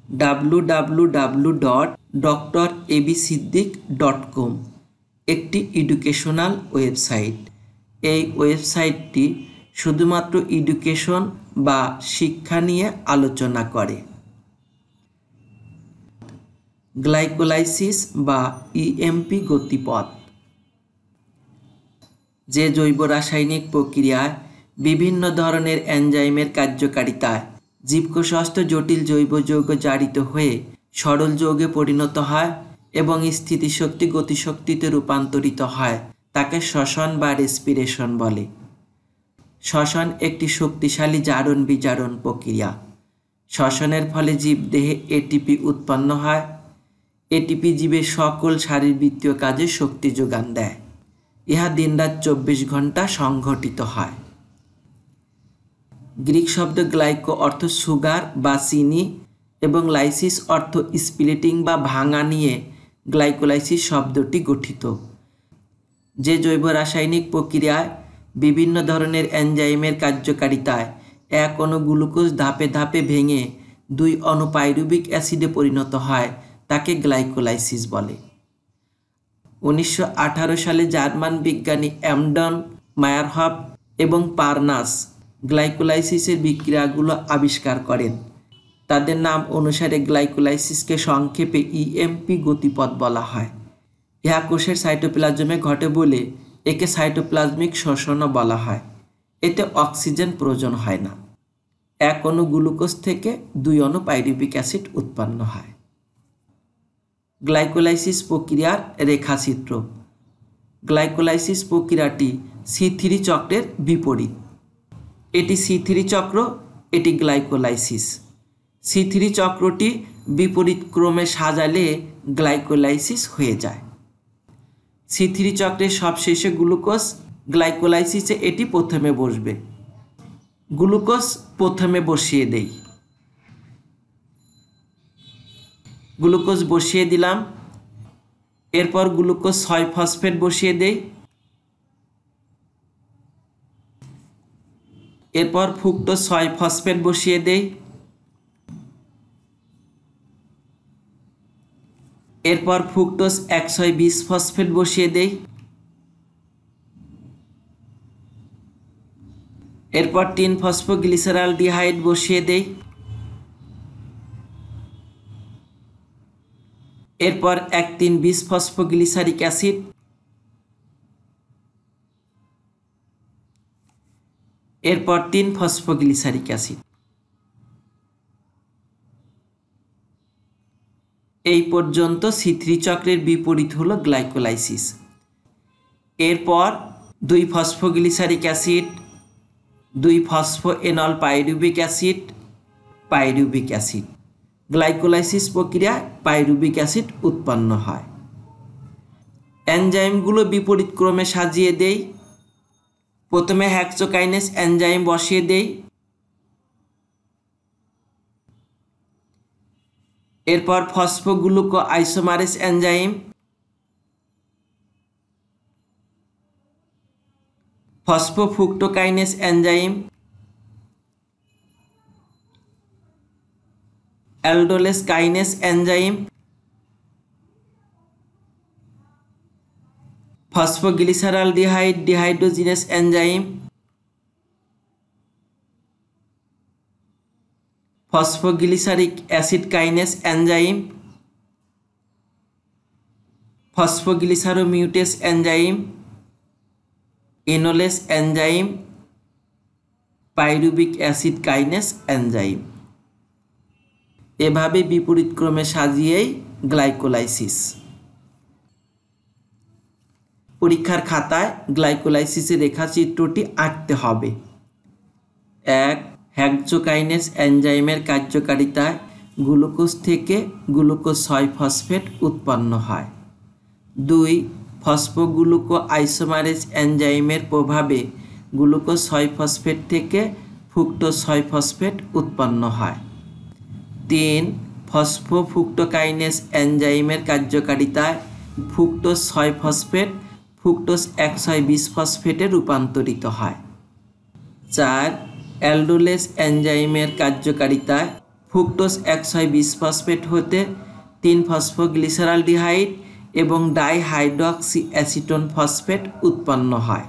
www.drabsiddiq.com একটি educational website. এই ওয়েবসাইটটি শুধুমাত্র এডুকেশন বা শিক্ষা নিয়ে আলোচনা করে। গ্লাইকোলাইসিস বা ইএমপি গতিপথ, যে জৈব রাসায়নিক প্রক্রিয়ায় বিভিন্ন ধরনের এনজাইমের কার্যকারিতায় জীবকোষস্থ জটিল জৈব যৌগ জারিত হয়ে সরল যৌগে পরিণত হয় এবং স্থিতিশক্তি গতিশক্তিতে রূপান্তরিত হয়, তাকে শ্বসন বা রেসপিরেশন বলে। শ্বসন একটি শক্তিশালী জারণ বিজারণ প্রক্রিয়া। শ্বসনের ফলে জীবদেহে এটিপি উৎপন্ন হয়। এটিপি জীবের সকল শারীরবৃত্তীয় কাজে শক্তি যোগান দেয়। ইহা দিনরাত 24 ঘন্টা সংঘটিত হয়। গ্রিক শব্দ গ্লাইকো অর্থ সুগার বা চিনি এবং লাইসিস অর্থ স্প্লিটিং বা ভাঙা নিয়ে গ্লাইকোলাইসিস শব্দটি গঠিত। যে জৈব রাসায়নিক প্রক্রিয়ায় বিভিন্ন ধরনের এনজাইমের কার্যকারিতায় এক অণু গ্লুকোজ ধাপে ধাপে ভেঙে 2 অণু পাইরুভিক অ্যাসিডে পরিণত হয়, তাকে গ্লাইকোলাইসিস বলে। 1918 সালে জার্মান বিজ্ঞানী অ্যামডন, মায়ারহফ এবং পারনাস গ্লাইকোলাইসিসের বিক্রিয়াগুলো আবিষ্কার করেন। তাদের নাম অনুসারে গ্লাইকোলাইসিসকে সংক্ষেপে ইএমপি গতিপথ বলা হয়। ইহা কোষের সাইটোপ্লাজমে ঘটে বলে একে সাইটোপ্লাজমিক শ্বসনও বলা হয়। এতে অক্সিজেন প্রয়োজন হয় না। এক অণু গ্লুকোজ থেকে 2 অণু পাইরুভিক অ্যাসিড উৎপন্ন হয়। গ্লাইকোলাইসিস প্রক্রিয়ার রেখাচিত্র। গ্লাইকোলাইসিস প্রক্রিয়াটি C3 চক্রের বিপরীত। এটি C3 চক্র, এটি গ্লাইকোলাইসিস। C3 চক্রটি বিপরীত ক্রমে সাজালে গ্লাইকোলাইসিস হয়ে যায়। C3 চক্রের সবশেষে গ্লুকোজ, গ্লাইকোলাইসিসে এটি প্রথমে বসবে। গ্লুকোজ প্রথমে বসিয়ে দেই। গ্লুকোজ বসিয়ে দিলাম। এরপর গ্লুকোজ 6 ফসফেট বসিয়ে দেই। এরপর ফ্রুক্টোজ 6 ফসফেট বসিয়ে দেই। এরপর ফ্রুক্টোজ 120 ফসফেট বসিয়ে দেই। এরপর 3 ফসফোগ্লিসারালডিহাইড বসিয়ে দেই। এরপর 1,3,20 ফসফোগ্লিসারিক অ্যাসিড। এরপর 3 ফসফোগ্লিসারিক অ্যাসিড। এই পর্যন্ত C3 চক্রের বিপরীত হলো গ্লাইকোলাইসিস। এরপর 2 phosphoglyceric acid, 2 phosphoenol pyruvic acid, pyruvic acid. Glycolysis প্রক্রিয়ায় পাইরুভিক অ্যাসিড উৎপন্ন হয়। এনজাইমগুলো বিপরীত ক্রমে সাজিয়ে দেই। প্রথমে হেক্সোকাইনেস এনজাইম বসিয়ে দেই। এরপর phosphogluco isomerase enzyme, phosphofructokinase enzyme, aldolase kinase enzyme, phosphoglyceraldehyde dehydrogenase enzyme, phosphoglyceric acid kinase enzyme, phosphoglyceromutase enzyme, enolase enzyme, pyruvic acid kinase enzyme. এভাবে বিপরীত ক্রমে সাজিয়েই গ্লাইকোলাইসিস। পরীক্ষার খাতায় গ্লাইকোলাইসিসের রেখাচিত্রটি আঁকতে হবে। 1. হেক্সোকাইনেস এনজাইমের কার্যকারিতায় গ্লুকোজ থেকে গ্লুকোজ 6 ফসফেট উৎপন্ন হয়। 2. ফসফোগ্লুকো আইসোমারেজ এনজাইমের প্রভাবে গ্লুকোজ 6 ফসফেট থেকে ফ্রুক্টোজ 6 ফসফেট উৎপন্ন হয়। 3. ফসফোফ্রুক্টোকাইনেস এনজাইমের কার্যকারিতায় ফ্রুক্টোজ 6 ফসফেট ফ্রুক্টোজ 120 ফসফেটে রূপান্তরিত হয়। 4. অ্যালডোলেস এনজাইমের কার্যকারিতায় ফ্রুক্টোজ 120 ফসফেট হতে 3 ফসফোগ্লিসারালডিহাইড এবং ডাইহাইড্রক্সি অ্যাসিটোন ফসফেট উৎপন্ন হয়।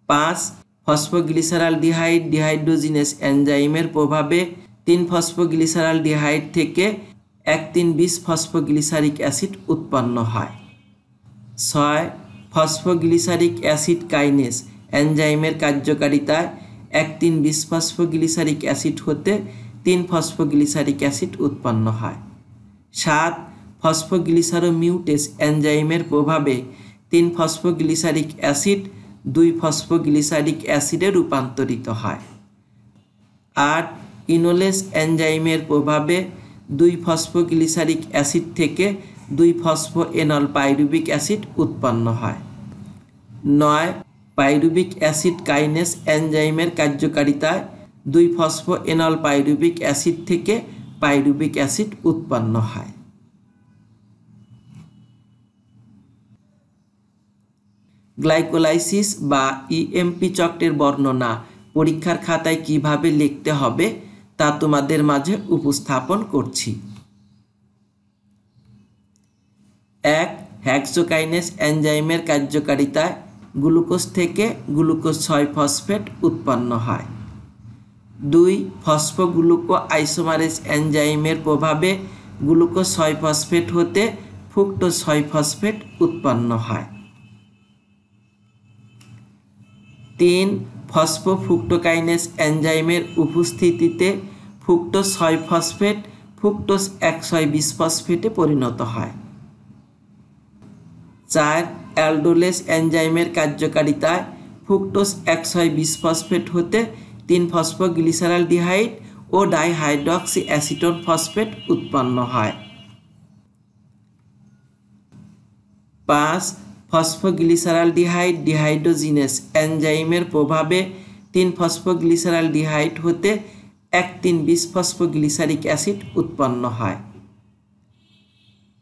5 ফসফোগ্লিসারালডিহাইড ডিহাইড্রোজিনেস এনজাইমের প্রভাবে 3 ফসফোগ্লিসারালডিহাইড থেকে 1,3,20 ফসফোগ্লিসারিক অ্যাসিড উৎপন্ন হয়। 6 ফসফোগ্লিসারিক অ্যাসিড কাইনেস এনজাইমের কার্যকারিতায় 1,3,20 ফসফোগ্লিসারিক অ্যাসিড হতে 3 ফসফোগ্লিসারিক অ্যাসিড উৎপন্ন হয়। 7 ফসফোগ্লিসারোমিউটেস এনজাইমের প্রভাবে 3 ফসফোগ্লিসারিক অ্যাসিড 2 ফসফোগ্লিসারিক অ্যাসিডে রূপান্তরিত হয়। 8 ইনোলেস এনজাইমের প্রভাবে 2 ফসফোগ্লিসারিক অ্যাসিড থেকে 2 ফসফোএনল পাইরুবিক অ্যাসিড উৎপন্ন হয়। 9 পাইরুবিক অ্যাসিড কাইনেস এনজাইমের কার্যকারিতায় 2 ফসফোএনল পাইরুবিক অ্যাসিড থেকে পাইরুবিক অ্যাসিড উৎপন্ন হয়। গ্লাইকোলাইসিস বা ইএমপি চক্রের বর্ণনা পরীক্ষার খাতায় কিভাবে লিখতে হবে তা তোমাদের মাঝে উপস্থাপন করছি। 1 হেক্সোকাইনেস এনজাইমের কার্যকারিতায় গ্লুকোজ থেকে গ্লুকোজ 6 ফসফেট উৎপন্ন হয়। 2 ফসফোগ্লুকো আইসোমারেজ এনজাইমের প্রভাবে গ্লুকোজ 6 ফসফেট হতে ফ্রুক্টোজ 6 ফসফেট উৎপন্ন হয়। 3 ফসফোফ্রুক্টোকাইনেস এনজাইমের উপস্থিতিতে ফ্রুক্টোজ 6 ফসফেট ফ্রুক্টোজ 120 ফসফেটে পরিণত হয়। 4 অ্যালডোলেস এনজাইমের কার্যকারিতায় ফ্রুক্টোজ 120 ফসফেট হতে 3 ফসফোগ্লিসারালডিহাইড ও ডাইহাইড্রক্সি অ্যাসিটোন ফসফেট উৎপন্ন হয়। 5 ফসফোগ্লিসারালডিহাইড ডিহাইড্রোজিনেস এনজাইমের প্রভাবে 3 ফসফোগ্লিসারালডিহাইড হতে 1,3,20 ফসফোগ্লিসারিক অ্যাসিড উৎপন্ন হয়।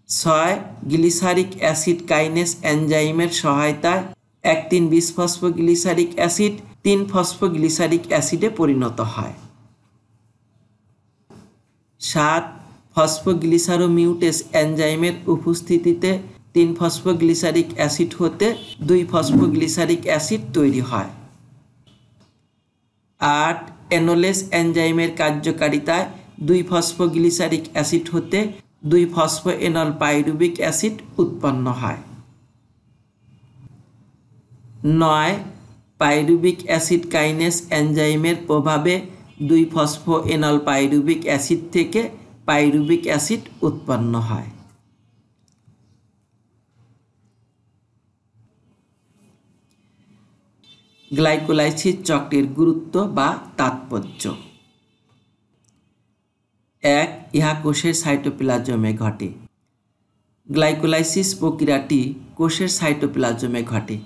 6 গ্লিসারিক অ্যাসিড কাইনেস এনজাইমের সহায়তায় 1,3,20 ফসফোগ্লিসারিক অ্যাসিড 3 ফসফোগ্লিসারিক অ্যাসিডে পরিণত হয়। 7 ফসফোগ্লিসারোমিউটেস এনজাইমের উপস্থিতিতে 3 ফসফোগ্লিসারিক অ্যাসিড হতে 2 ফসফোগ্লিসারিক অ্যাসিড তৈরি হয়। 8 এনোলেস এনজাইমের কার্যকারিতায় 2 ফসফোগ্লিসারিক অ্যাসিড হতে 2 ফসফোএনল পাইরুবিক অ্যাসিড উৎপন্ন হয়। 9 পাইরুবিক অ্যাসিড কাইনেস এনজাইমের প্রভাবে 2 ফসফোএনল পাইরুবিক অ্যাসিড থেকে পাইরুবিক অ্যাসিড উৎপন্ন হয়। গ্লাইকোলাইসিস চক্রের গুরুত্ব বা তাৎপর্য। 1 ইহা কোষের সাইটোপ্লাজমে ঘটে। গ্লাইকোলাইসিস প্রক্রিয়াটি কোষের সাইটোপ্লাজমে ঘটে,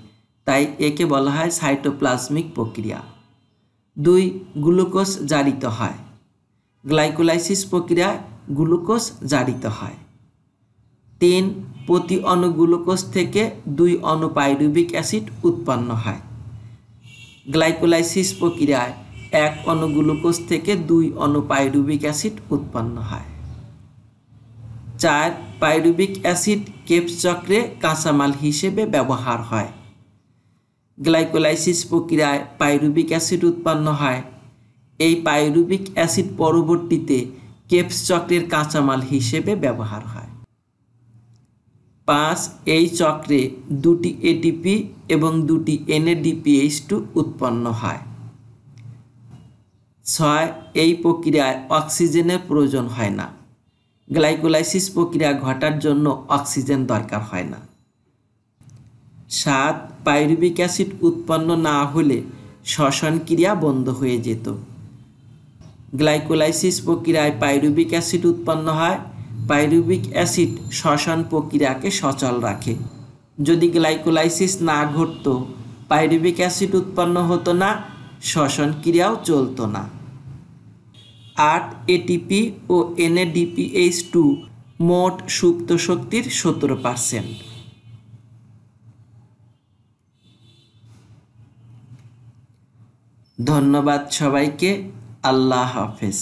তাই একে বলা হয় সাইটোপ্লাজমিক প্রক্রিয়া। 2 গ্লুকোজ জারিত হয়। গ্লাইকোলাইসিস প্রক্রিয়ায় গ্লুকোজ জারিত হয়। 3 প্রতি অণু গ্লুকোজ থেকে 2 অণু পাইরুবিক অ্যাসিড উৎপন্ন হয়। গ্লাইকোলাইসিস প্রক্রিয়ায় 1 অণু গ্লুকোজ থেকে 2 অণু পাইরুবিক অ্যাসিড উৎপন্ন হয়। 4 পাইরুবিক অ্যাসিড কেপস চক্রে কাঁচামাল হিসেবে ব্যবহার হয়। গ্লাইকোলাইসিস প্রক্রিয়ায় পাইরুবিক অ্যাসিড উৎপন্ন হয়। এই পাইরুবিক অ্যাসিড পরবর্তীতে কেপস চক্রের কাঁচামাল হিসেবে ব্যবহার হয়। 5 এই চক্রে 2টি এটিপি এবং 2টি NADPH2 উৎপন্ন হয়। 6 এই প্রক্রিয়ায় অক্সিজেনের প্রয়োজন হয় না। গ্লাইকোলাইসিস প্রক্রিয়া ঘটার জন্য অক্সিজেন দরকার হয় না। 7 পাইরুবিক অ্যাসিড উৎপন্ন না হলে শ্বসন ক্রিয়া বন্ধ হয়ে যেত। গ্লাইকোলাইসিস প্রক্রিয়ায় পাইরুবিক অ্যাসিড উৎপন্ন হয়। পাইরুবিক অ্যাসিড শ্বসন প্রক্রিয়াকে সচল রাখে। যদি গ্লাইকোলাইসিস না ঘটতো, পাইরুবিক অ্যাসিড উৎপন্ন হতো না, শ্বসন ক্রিয়াও চলতো না। 8 এটিপি ও NADPH2 মোট সুপ্ত শক্তির 17%। ধন্যবাদ সবাইকে। আল্লাহ হাফেজ।